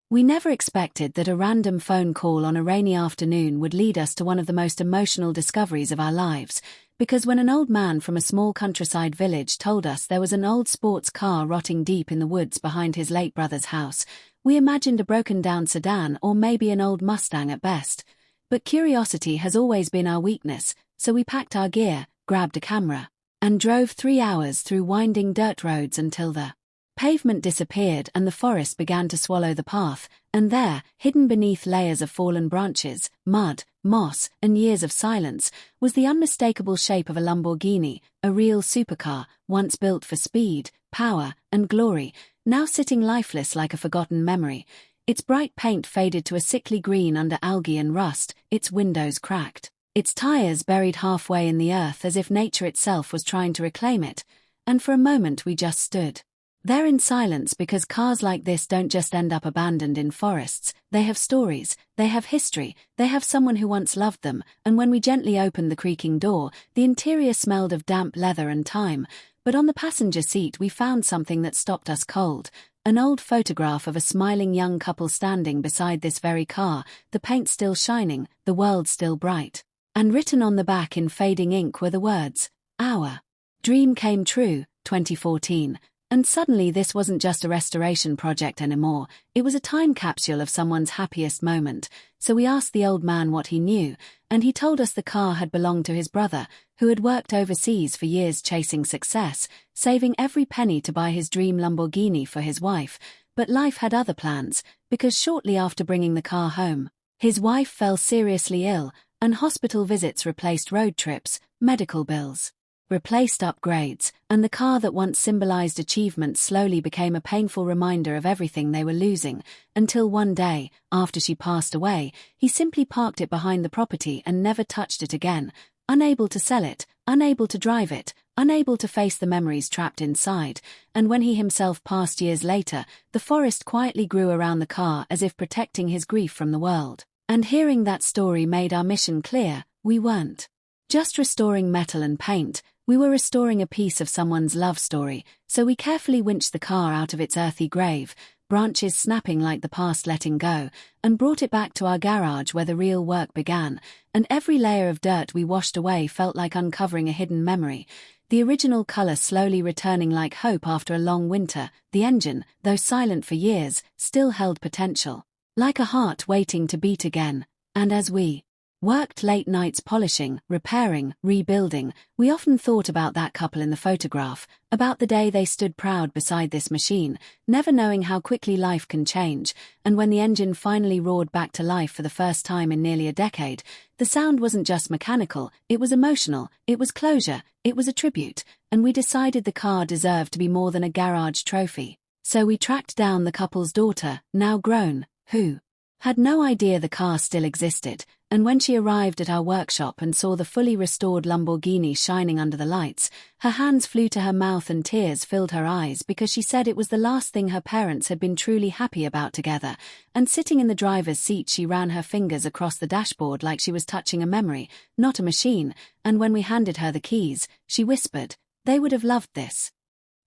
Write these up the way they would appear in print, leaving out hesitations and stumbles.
We never expected that a random phone call on a rainy afternoon would lead us to one of the most emotional discoveries of our lives, because when an old man from a small countryside village told us there was an old sports car rotting deep in the woods behind his late brother's house, we imagined a broken-down sedan or maybe an old Mustang at best. But curiosity has always been our weakness, so we packed our gear, grabbed a camera, and drove 3 hours through winding dirt roads until the pavement disappeared and the forest began to swallow the path, and there, hidden beneath layers of fallen branches, mud, moss, and years of silence, was the unmistakable shape of a Lamborghini, a real supercar, once built for speed, power, and glory, now sitting lifeless like a forgotten memory. Its bright paint faded to a sickly green under algae and rust, its windows cracked, its tires buried halfway in the earth as if nature itself was trying to reclaim it, and for a moment we just stood there in silence, because cars like this don't just end up abandoned in forests. They have stories, they have history, they have someone who once loved them, and when we gently opened the creaking door, the interior smelled of damp leather and time, but on the passenger seat we found something that stopped us cold. An old photograph of a smiling young couple standing beside this very car, the paint still shining, the world still bright. And written on the back in fading ink were the words, "Our dream came true, 2014. And suddenly this wasn't just a restoration project anymore, it was a time capsule of someone's happiest moment. So we asked the old man what he knew, and he told us the car had belonged to his brother, who had worked overseas for years chasing success, saving every penny to buy his dream Lamborghini for his wife. But life had other plans, because shortly after bringing the car home, his wife fell seriously ill, and hospital visits replaced road trips, medical bills replaced upgrades, and the car that once symbolized achievement slowly became a painful reminder of everything they were losing, until one day, after she passed away, he simply parked it behind the property and never touched it again, unable to sell it, unable to drive it, unable to face the memories trapped inside. And when he himself passed years later, the forest quietly grew around the car as if protecting his grief from the world. And hearing that story made our mission clear. We weren't just restoring metal and paint, we were restoring a piece of someone's love story. So we carefully winched the car out of its earthy grave, branches snapping like the past letting go, and brought it back to our garage where the real work began. And every layer of dirt we washed away felt like uncovering a hidden memory, the original color slowly returning like hope after a long winter. The engine, though silent for years, still held potential, like a heart waiting to beat again. And as we worked late nights polishing, repairing, rebuilding, we often thought about that couple in the photograph, about the day they stood proud beside this machine, never knowing how quickly life can change. And when the engine finally roared back to life for the first time in nearly a decade, the sound wasn't just mechanical, it was emotional, it was closure, it was a tribute, and we decided the car deserved to be more than a garage trophy. So we tracked down the couple's daughter, now grown, who had no idea the car still existed, and when she arrived at our workshop and saw the fully restored Lamborghini shining under the lights, her hands flew to her mouth and tears filled her eyes, because she said it was the last thing her parents had been truly happy about together. And sitting in the driver's seat, she ran her fingers across the dashboard like she was touching a memory, not a machine, and when we handed her the keys, she whispered, "They would have loved this."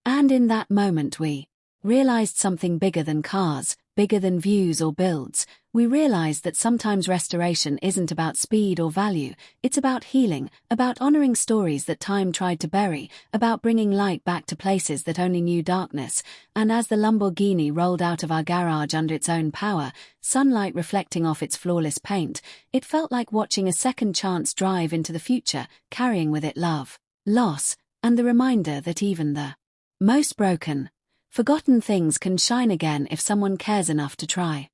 And in that moment we realized something bigger than cars, bigger than views or builds. We realized that sometimes restoration isn't about speed or value, it's about healing, about honoring stories that time tried to bury, about bringing light back to places that only knew darkness. And as the Lamborghini rolled out of our garage under its own power, sunlight reflecting off its flawless paint, it felt like watching a second chance drive into the future, carrying with it love, loss, and the reminder that even the most broken, forgotten things can shine again if someone cares enough to try.